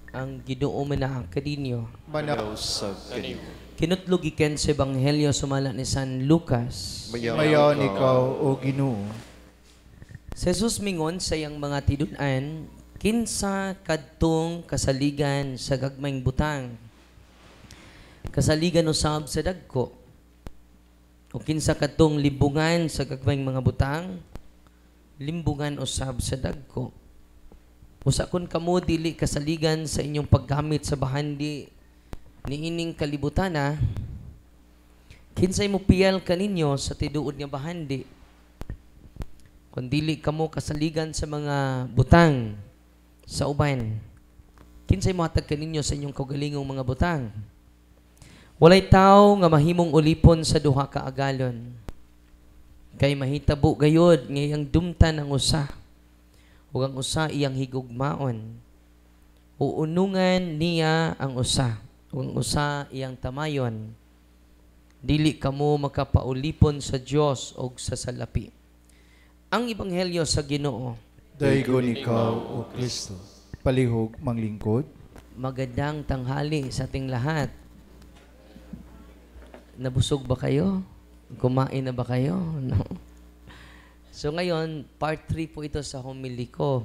ang Ginoo manaang kadinyo. Manaw sa kanimo. Kinutlog iken sa Ebanghelyo sumala ni San Lucas. Mayon ikaw o Ginoo. Si Jesus mingon sa iyang mga tidun-an, kinsa kadtong kasaligan sa gagmayng butang. Kasaligan usab sa dagko. O kinsa kadtong limbungan sa gagmayng mga butang, limbungan usab sa dagko. Usa kun kamo dili kasaligan sa inyong paggamit sa bahandi niining kalibutana, kinsay mo piyal kaninyo sa tiduod nga bahandi. Kung dili kamo kasaligan sa mga butang sa uban, kinsay mo hatag kaninyo sa inyong kaugalingong mga butang. Walay tao nga mahimong ulipon sa duha ka agalon, kay mahitabo gayod nga iyang dumtan ang usa, ug ang usa iyang higugmaon. Uunungan niya ang usa, ug ang usa iyang tamayon. Dili kamo makapaulipon sa Dios og sa salapi. Ang Ebanghelyo sa Ginoo. Daygon ikaw o Kristo. Palihog manglingkod. Magandang tanghali sa ating lahat. Nabusog ba kayo? Kumain na ba kayo? No. So ngayon, part 3 po ito sa homily ko.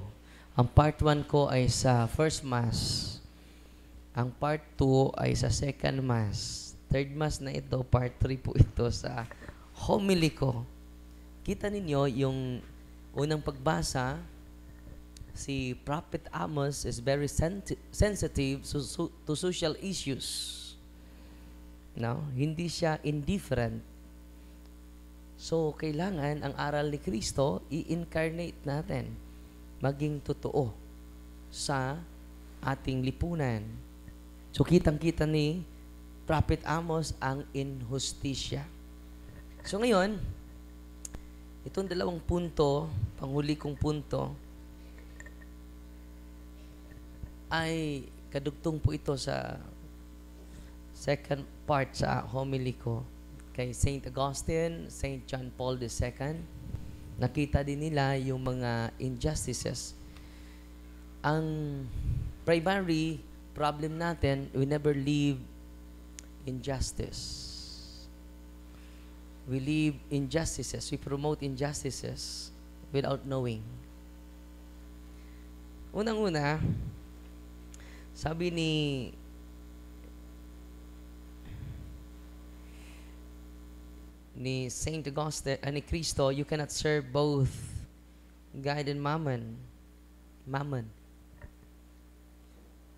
Ang part 1 ko ay sa first mass. Ang part 2 ay sa second mass. Third mass na ito, part 3 po ito sa homily ko. Kita ninyo yung unang pagbasa, si Prophet Amos is very sensitive to social issues. No? Hindi siya indifferent. So, kailangan ang aral ni Kristo, i-incarnate natin, maging totoo sa ating lipunan. So, kitang-kita ni Prophet Amos ang injustisya. So, ngayon, itong dalawang punto, panghuli kong punto, ay kadugtong po ito sa second part sa homily ko kay St. Augustine, St. John Paul II. Nakita din nila yung mga injustices. Ang primary problem natin, we never live injustice. We live injustices. We promote injustices without knowing. Unang-una, sabi ni Saint Augustine, ni Cristo, you cannot serve both God and Mammon. Mammon.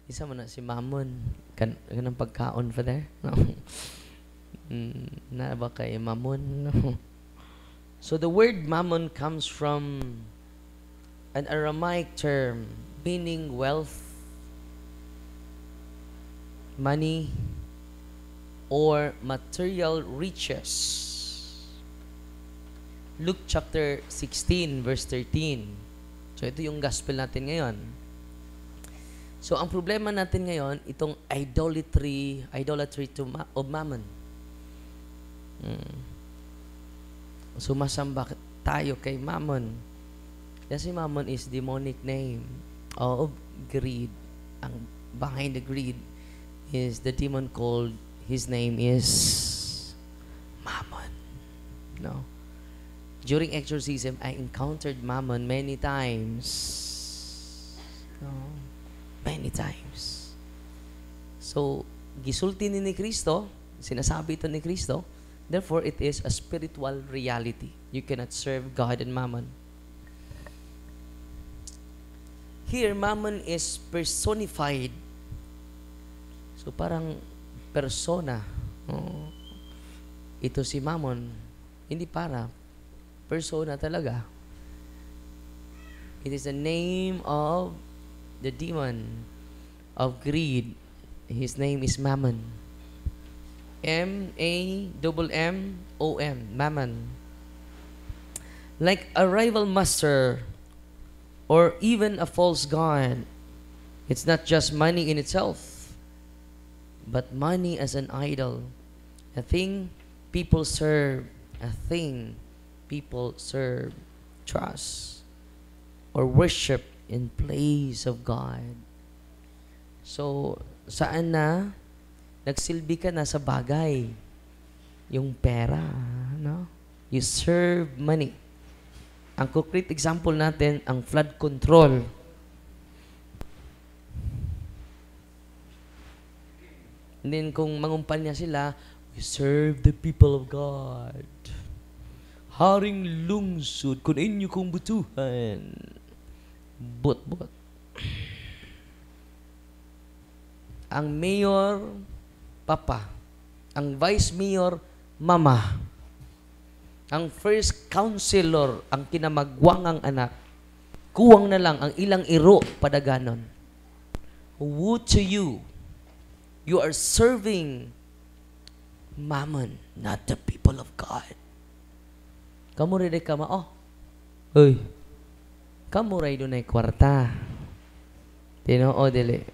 Isa mo na si Mammon. Kanang pagkaon for there? No. Na ba kay Mammon? No. So the word Mammon comes from an Aramaic term meaning wealth, money, or material riches. Luke chapter 16 verse 13. So ito yung gospel natin ngayon. So ang problema natin ngayon, itong idolatry of mammon. Sumasamba tayo kay mammon. Kasi mammon is demonic name of greed. Ang behind the greed is the demon called, his name is Mammon. No? During exorcism, I encountered Mammon many times. No? Many times. So, gisulti ni Kristo, sinasabi ito ni Kristo, therefore, it is a spiritual reality. You cannot serve God and Mammon. Here, Mammon is personified. So, parang persona. Oh, ito si Mammon. Hindi para. Persona talaga. It is the name of the demon of greed. His name is Mammon. M-A-M-M-O-N. Mammon. Like a rival master or even a false god, it's not just money in itself, but money as an idol. A thing people serve. A thing people serve, trust, or worship in place of God. So, saan na? Nagsilbi ka na sa bagay. Yung pera, no? You serve money. Ang concrete example natin, ang flood control. And then kung mangumpanya sila, we serve the people of God. Haring lungsod, kung inyo kong butuhan. But. Ang mayor, papa. Ang vice mayor, mama. Ang first counselor, ang kinamagwangang anak. Kuwang na lang ang ilang iro padaganon. Woe to you. You are serving mammon, not the people of God. Kamu rin ka ma, Uy, kamu rin doon ay kwarta. Tinoo, dili.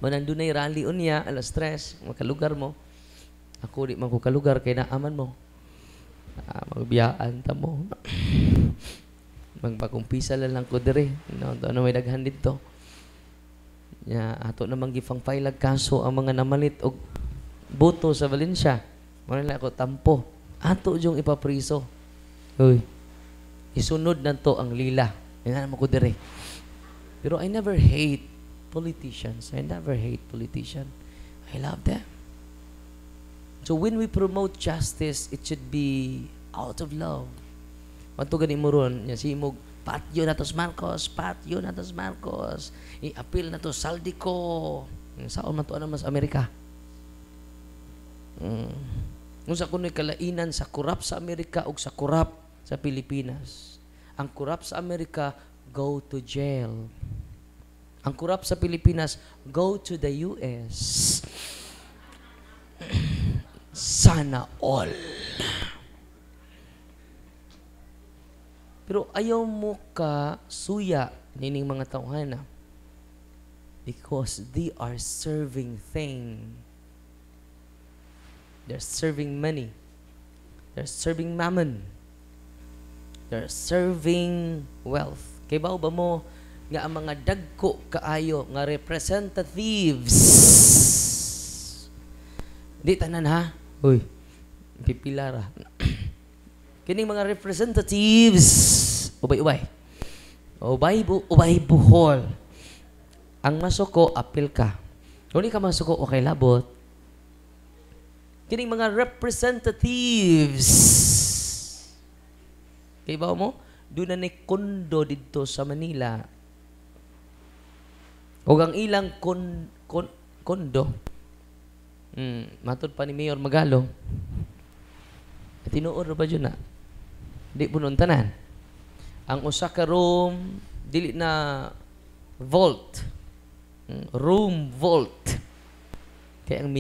Manandun ay rally unya, alas 3, makalugar mo. Ako di man ko kalugar, kay naaman mo. Magbiyaan ta mo. Magpakumpisa lang ko dire. Ano may daghan dito. Ato namang gifang file kaso ang mga namalit og boto sa Valencia. Wala ako tampo. Ato yung ipapriso. Uy, isunod na to ang lila. Yan naman ko dire. Pero I never hate politicians. I never hate politicians. I love them. So when we promote justice, it should be out of love. Mato gani mo ron, si Imog, patyo na tos Marcos, patyo na tos Marcos. I-appeal na to Saldico. Saan man to mas Amerika? Kung sa kuno'y kalainan sa kurap sa Amerika o sa kurap sa Pilipinas. Ang kurap sa Amerika, go to jail. Ang kurap sa Pilipinas, go to the US. Sana all. Pero ayaw mo ka suya nining mga tauhana because they are serving thing. They're serving money. They're serving mammon. They're serving wealth. Kay ba mo nga ang mga dagko kaayo nga representatives. Di tanan ha? Uy, pipilara. Kining mga representatives, ubay-ubay. Ubay buhol. Ang masuko, apil ka. Kung di ka masuko, okay labot. Kining mga representatives. Kaya ba mo? Doon na ni kondo dito sa Manila. O ang ilang kondo. Matod pa ni Mayor Magalo. Tinuod ba dyan na? Di pununtanan. Ang usa ka room, dili na vault. Room vault. Kaya ang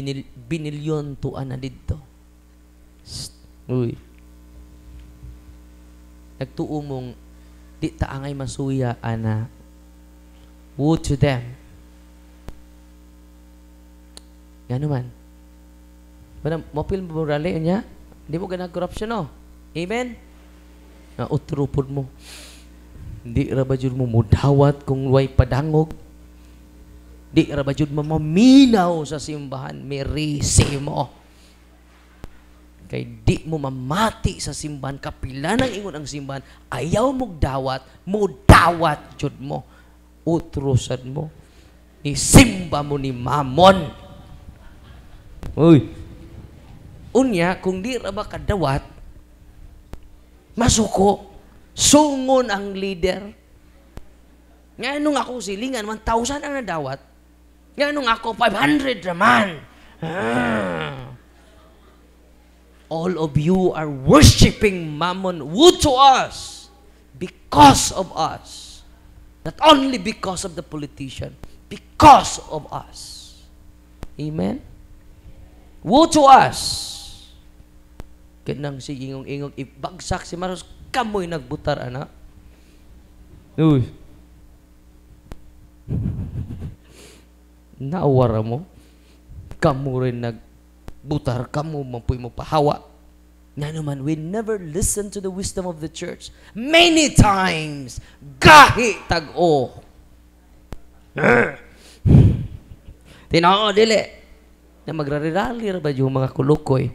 binilyon tuan na dito. Uy. Nagtuo mong di taangay masuya ana. Woe to them. Yan naman. Mopil mo rally niya? Hindi mo ganag corruption, no? Amen? Utrupod mo. Hindi rabajud mo mudawat kung way padangog. Di rabajud mo maminaw sa simbahan. Merisi mo. Kay di mo mamati sa simbahan. Kapila ng ingon ang simbahan. Ayaw mo dawat. Mudawat jud mo. Utrusan mo. Isimba mo ni Mamon. Uy. Unya, kung di raba kadawat, masuko. Sungon ang leader. Nga nung ako silingan, 1,000 ang nadawat. Nga nung ako, 500 naman. All of you are worshiping Mammon. Woe to us because of us. Not only because of the politician, because of us. Amen? Woe to us. Kanang si ingong-ingong ibagsak si Maros, kamoy nagbutar, anak. Uy. Naawara mo. Kamu rin nagbutar, kamu mapuy mo pahawa. Nga naman, we never listen to the wisdom of the church. Many times, gahi tag-o. Tinoo, dili. Na magrari-rally ba yung mga kulukoy.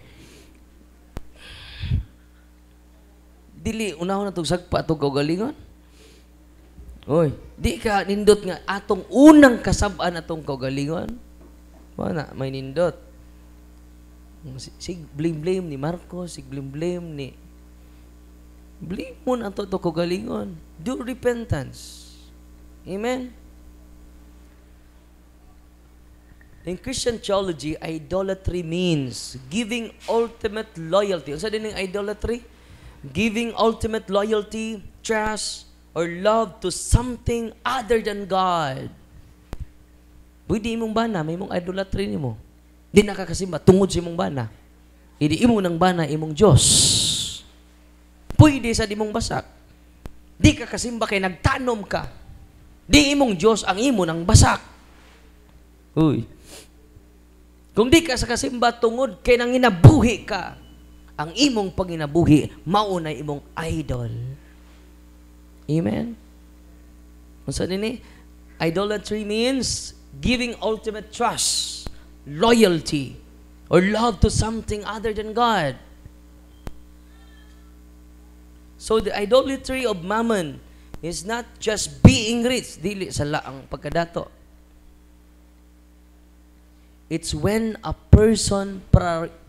Dili, unahon na itong sagpa itong kaugalingon. Oy, di ka nindot nga atong unang kasabaan atong kaugalingon. Wala, may nindot. Sig blame-blame ni Marcos, sig blame-blame ni... Blame mo na ito kaugalingon. Do repentance. Amen? In Christian theology, idolatry means giving ultimate loyalty. Ano sa din ng idolatry? Giving ultimate loyalty, trust, or love to something other than God. Pwede imong bana, may mong idolatry ni mo. Di nakakasimba, tungod sa imong bana. Hindi imo ng bana, imong Diyos. Pwede sa di mong basak. Di ka kasimba kay nagtanom ka. Di imong Diyos ang imo ng basak. Uy. Kung di ka sa kasimba tungod kay nang inabuhi ka, ang imong panginabuhi, mauna imong idol. Amen? Unsa nini? Idolatry means giving ultimate trust, loyalty, or love to something other than God. So the idolatry of mammon is not just being rich, dili sa laang pagkadato. It's when a person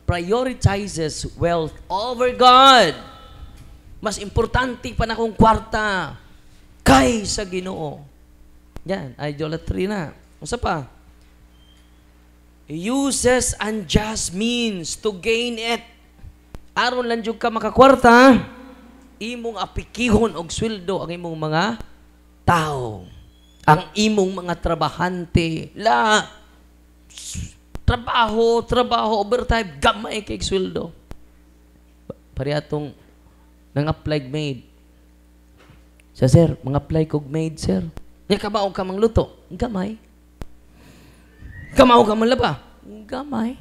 prioritizes wealth over God. Mas importante pa na kong kwarta kaysa Ginoo. Yan, idolatry na. Usa pa? Uses unjust means to gain it. Aron lang jud ka makakwarta, imong apikihon og sweldo ang imong mga tao. Ang imong mga trabahante. Trabaho, overtime, gamay kay sweldo. Parehas nang-apply maid. Sir, mga-apply kog maid, sir. Nga kamao ka mang luto, gamay. Kamao ka man laba, gamay.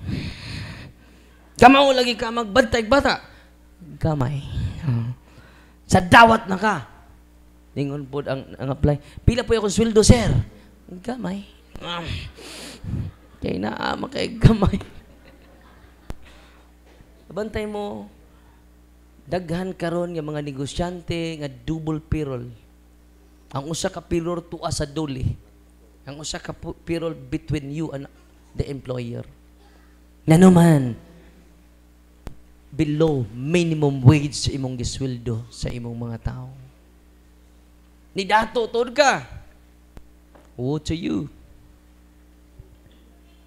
Kamao lagi ka magbantay bata, gamay. Sa dawat na ka. Ningon po ang apply. Pila po akong sweldo, sir? Gamay. Kaya naama kay gamay. Bantay mo, daghan karon nga mga negosyante nga double payroll. Ang usa ka payroll tuwa sa duli. Ang usa ka payroll between you and the employer. Nanuman, below minimum wage sa imong gisweldo sa imong mga tao. Ni dato tod ka. Woe to you.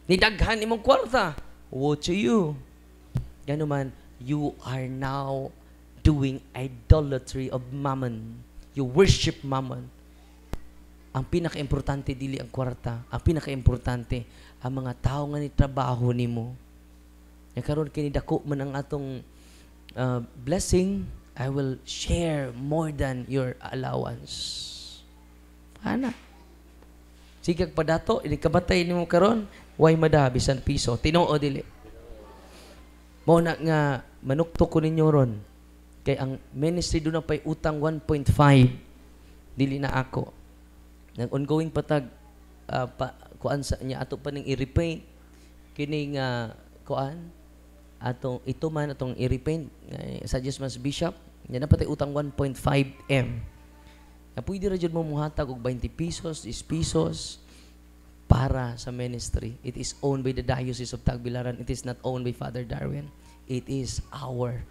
Nidaghan imong kwarta. Woe to you. Ganuman, you are now doing idolatry of mammon. You worship mammon. Ang pinaka-importante dili ang kwarta. Ang pinaka-importante ang mga tao nga ni trabaho nimo. Ya karon kini dako man ang atong blessing, I will share more than your allowance. Ana. Sige padato, ini kabatay nimo karon. Why mada bisan piso? Tinoo dili. Mao na nga manuktok ko ninyo ron. Kay ang ministry doon na pa'y utang 1.5. Dili na ako. Nag-ongoing patag kuan sa niya ato pa ning i-repaint kining kuan atong ito man atong i-repaint suggest mas bishop nya na patay utang 1.5 M. Na pwede ra jud mo muhatag og 20 pesos, 10 pesos para sa ministry. It is owned by the Diocese of Tagbilaran. It is not owned by Father Darwin. It is our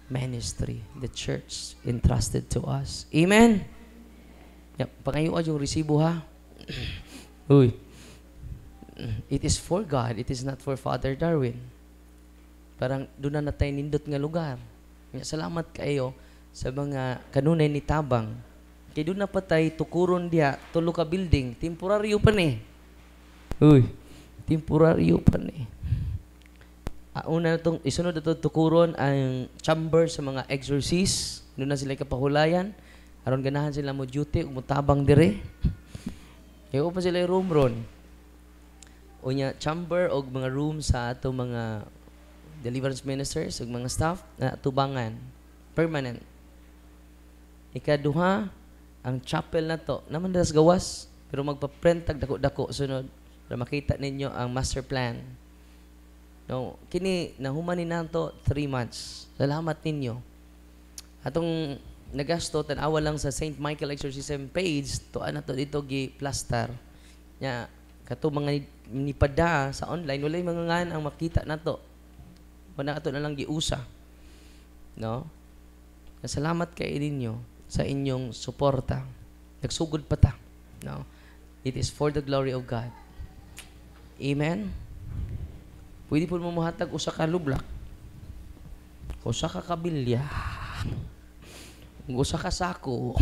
ministry, the church entrusted to us. Amen? Yep. Pangayuan yung resibo ha. Uy. It is for God. It is not for Father Darwin. Parang doon na tayo nindot nga lugar. Salamat kayo sa mga kanunay ni Tabang. Kaya doon na patay, tukuron diya, tulo ka building, temporaryo pa ni. Uy, temporaryo pa ni. Una itong, isunod ito tukuron ang chamber sa mga exorcist. Doon na sila kapahulayan. Aron ganahan sila mo duty, umutabang dire. Kaya pa sila room ron. O niya, chamber o mga room sa ato mga deliverance ministers o mga staff na tubangan. Permanent. Ikaduha, ang chapel na to, naman das gawas, pero magpa-print tag dako-dako sunod. para makita ninyo ang master plan. No, kini nahuman ni nato 3 months. Salamat ninyo. Atong nagasto tan-awa lang sa St. Michael Exorcism page to ana to dito gi plaster. Nya kato mga nipada sa online walay mga ngan ang makita nato. Wala ato na lang giusa. No? Salamat kay ninyo sa inyong suporta. Nagsugod pa ta. No? It is for the glory of God. Amen. Pwede po mo mahatag usa ka lublak. Usa ka kabilya. Usa ka sako.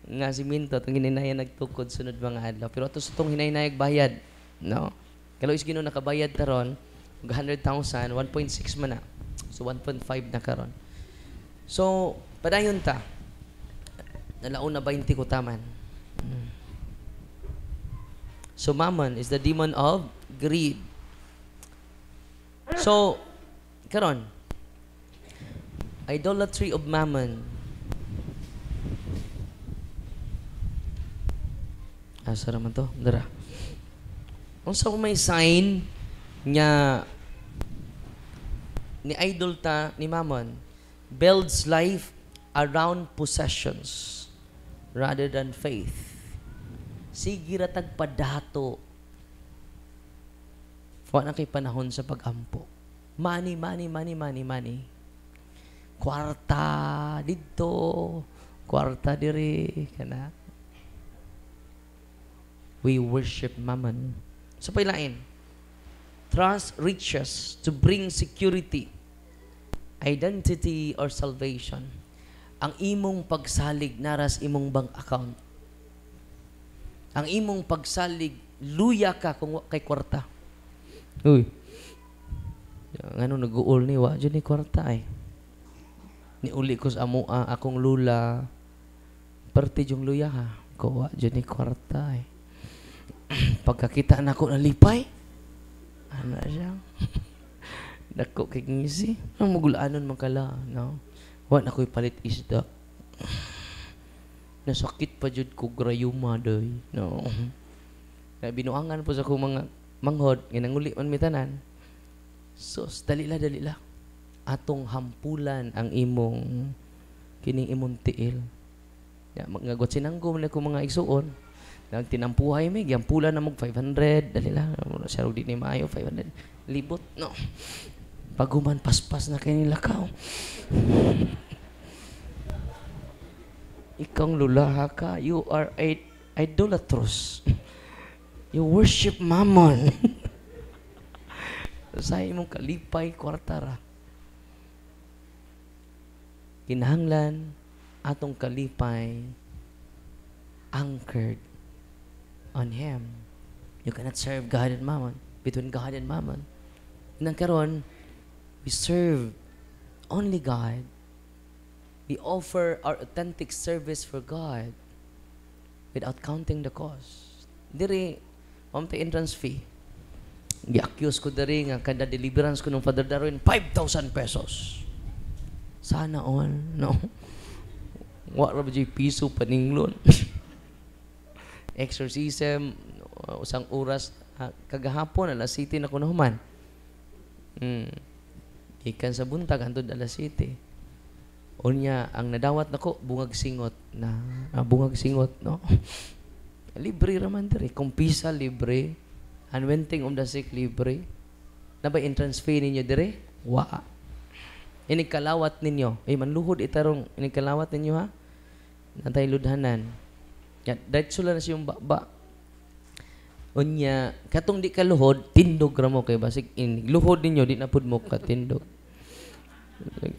Nga siminto itong hinayay nagtukod sunod mga adlaw. Pero ito sa itong hinayay bayad. No? Kalau is gino nakabayad taron 100,000, 1.6 man na. So 1.5 na karon. So, padayon ta. Nalaon na 20 ko taman. So mammon is the demon of greed. So, karon, idolatry of mammon. Asa naman to? Dara. Kung sa may sign niya ni idol ta ni mammon, builds life around possessions rather than faith. Sige ra tagpadato. Wala na kay panahon sa pag-ampo. Money. Kwarta dito, kwarta diri kana. We worship mammon. So pailain. Trust riches to bring security, identity, or salvation. Ang imong pagsalig naras imong bank account. Ang imong pagsalig luya ka kung kay kwarta. Uy. Ngano nag-uol ni wa jud ni kwarta ay. Ni uli ko sa amo akong lula. Parte jung luya ha. Ko wa jud ni kwarta ay. Pagkakita nako na lipay. Ana siya. Dako kay ngisi. Ang magulaanon man kala, no. Wa na koy palit isda. Nasakit pa jud ko grayuma doy, no. Kaya binuangan po sa akong mga manghod, ginanguli man mitanan. Sus, dali la. Atong hampulan ang imong kining imong tiil. Ya, magagot sinanggom na ko mga igsuon. Nagtinampuhay may giampulan na mog 500, dali la. Siya di ni maayo 500 libot, no. Paguman paspas na kay nilakaw. Ikang lulaha ka, you are idolatrous. You worship mammon. Sa imong kalipay kwartara. Kinahanglan atong kalipay anchored on Him. You cannot serve God and mammon. Between God and mammon. Nang karon, we serve only God. We offer our authentic service for God without counting the cost. Diri, mamta entrance fee. Gi-accuse ko diri nga kada deliverance ko ng Father Darwin 5,000 pesos. Sana all, no? Wa ra ba piso paninglon. Exorcism usang oras kagahapon alas 7 na kuno human. Ikan sa buntag hantod alas 7. Unya ang nadawat nako bungag singot na bungag singot, no? Libre raman diri, kumpisa libre, unwenting the sick libre. Na ba entrance fee ninyo dire? Wa. Ini kalawat ninyo. Manluhod itarong ini kalawat ninyo ha. Nantay ludhanan. Ya, diretso lang na siyong baba. Unya, katong di ka luhod, tindog ra mo kay basig in. Luhod ninyo di na pud mo ka tindog.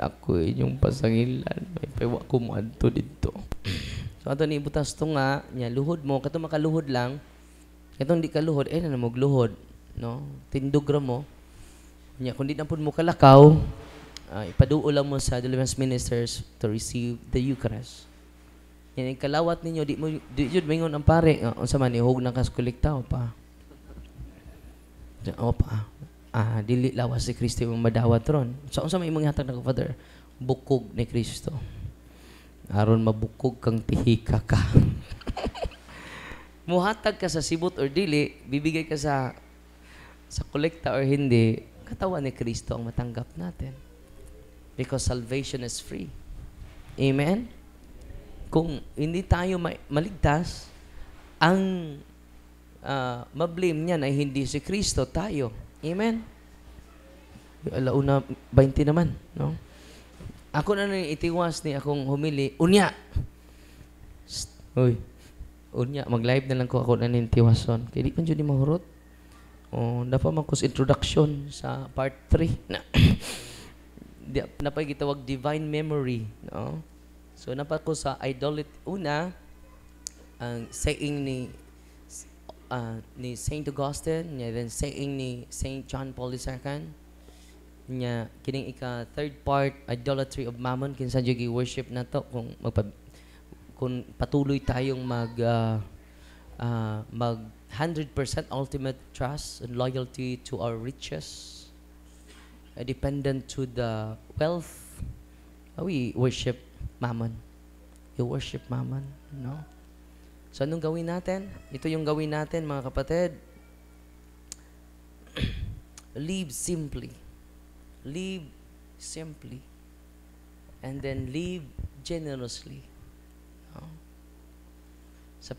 Ako inyong pasangilan. May pewa ko mo adto dito. So ato ni butas to nga, nya luhod mo, katong makaluhod lang. Katong di ka luhod, na mo luhod, no? Tindog ra mo. Nya kun di na pud mo kalakaw, ipaduo lang mo sa deliverance ministers to receive the Eucharist. Yan ang kalawat ninyo, di jud maingon ang pare, unsa man ihog na kas kolektaw pa. O pa. Dili lawas si Kristo yung madawat ron. So unsa may imong hatag na Father? Bukog ni Kristo. Aron mabukog kang tihika ka. muhatag ka sa sibot or dili, bibigay ka sa kolekta or hindi, katawan ni Kristo ang matanggap natin. Because salvation is free. Amen? Kung hindi tayo maligtas, ang mablame niyan ay hindi si Kristo, tayo. Amen? Alauna 20 naman, no? Ako na itiwas ni akong humili, unya. Uy, unya, mag-live na lang ko ako na nintiwason. Kaya di pa dyan mahurot. Dapat man ko sa introduction sa part 3 na napay gitawag divine memory, no? So napa ko sa idolatry una ang saying ni Saint Augustine, nya then saying ni Saint John Paul II, nya kining third part idolatry of mammon kinsa jud worship nato kung patuloy tayong mag 100% ultimate trust and loyalty to our riches, dependent to the wealth, we worship mammon. You worship mammon, no? So, anong gawin natin? Ito yung gawin natin, mga kapatid. Live simply. Live simply. And then live generously. No? Sa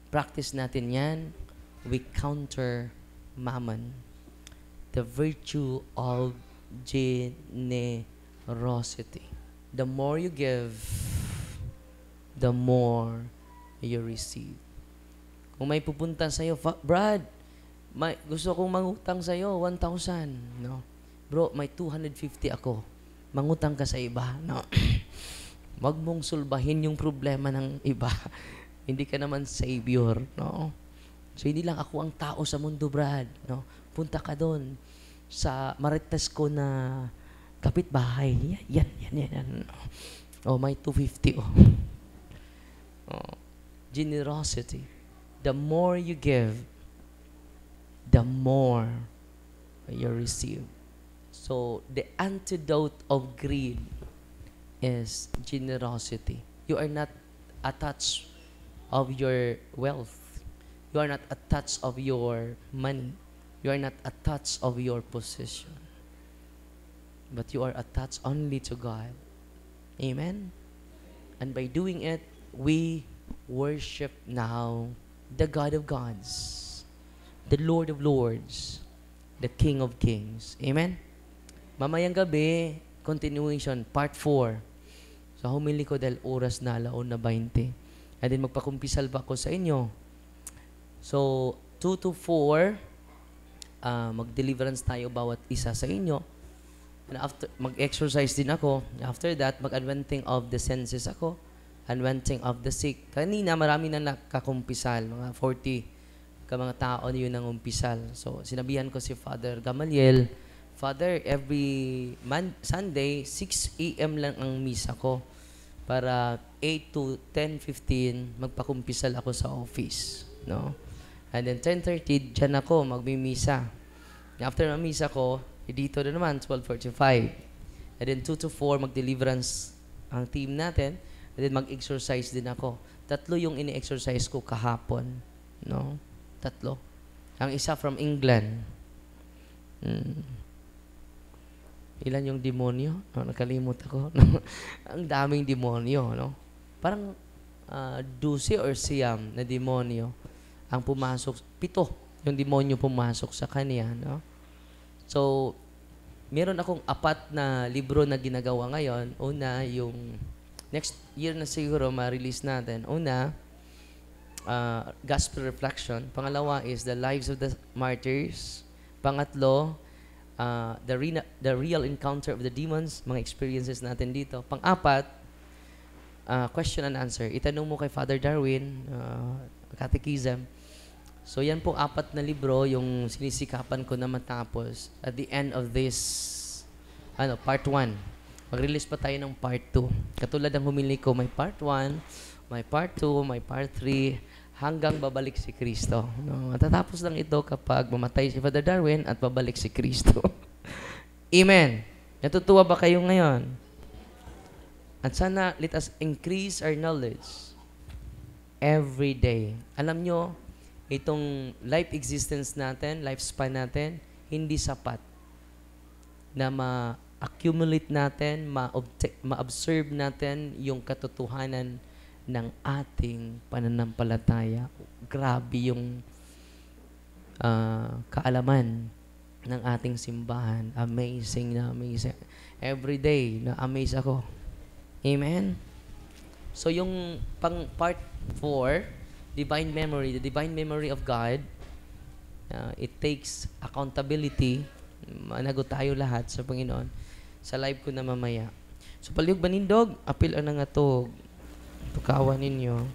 practice natin yan, we counter mammon. The virtue of generosity. The more you give, the more you receive. Kung may pupunta sa'yo, Brad, gusto kong mangutang sa'yo, 1,000. No? Bro, may 250 ako. Mangutang ka sa iba. No? Wag mong sulbahin yung problema ng iba. Hindi ka naman savior. No? So, hindi lang ako ang tao sa mundo, Brad. No? Punta ka doon sa marites ko na kapitbahay. Yan. May 250. Generosity. The more you give, the more you receive. So, the antidote of greed is generosity. You are not attached of your wealth. You are not attached of your money. You are not attached of your possession. But you are attached only to God. Amen? And by doing it, we worship now the God of gods, the Lord of lords, the King of kings. Amen? Mamayang gabi, continuation, part 4. So, humili ko dahil oras na, 1:20. And then magpakumpisal pa ko sa inyo. So, 2 to 4, mag-deliverance tayo bawat isa sa inyo. And after, mag-exercise din ako. After that, mag-anointing of the senses ako. Anointing of the sick. Kanina, marami na nakakumpisal. Mga 40 ka mga tao yun ang umpisal. So, sinabihan ko si Father Gamaliel, Father, every Sunday, 6 a.m. lang ang misa ko. Para 8 to 10:15, magpakumpisal ako sa office. No? And then 10:30, dyan ako, magmimisa. After ng misa ko, dito na naman, 12:45. And then 2 to 4, mag-deliverance ang team natin. And then mag-exercise din ako. 3 yung ini-exercise ko kahapon. No? 3. Ang isa from England. Ilan yung demonyo? No, nakalimot ako. Ang daming demonyo. No? Parang 12 or siyam na demonyo ang pumasok. 7 yung demonyo pumasok sa kanya. No? So, meron akong 4 na libro na ginagawa ngayon. Una, yung next year na siguro ma-release natin. Una, Gospel Reflection. Pangalawa is The Lives of the Martyrs. Pangatlo, the Real Encounter of the Demons. Mga experiences natin dito. Pang-apat, Question and Answer. Itanong mo kay Father Darwin, Catechism. So, yan po 4 na libro yung sinisikapan ko na matapos at the end of this, part 1. Mag-release pa tayo ng part 2. Katulad ng humili ko, may part 1, may part 2, may part 3, hanggang babalik si Kristo. No? Matatapos lang ito kapag mamatay si Father Darwin at babalik si Kristo. Amen. Natutuwa ba kayo ngayon? At sana, let us increase our knowledge. every day. Alam nyo, itong life existence natin, lifespan natin, hindi sapat na ma-accumulate natin, ma-observe natin yung katotohanan ng ating pananampalataya. Grabe yung kaalaman ng ating simbahan. Amazing na amazing. Every day, na-amaze ako. Amen? So, yung pang part 4, divine memory, the divine memory of God, it takes accountability. Managot tayo lahat sa Panginoon. Sa live ko na mamaya. So, palihog banindog, apil ang nga to. Tukawan ninyo.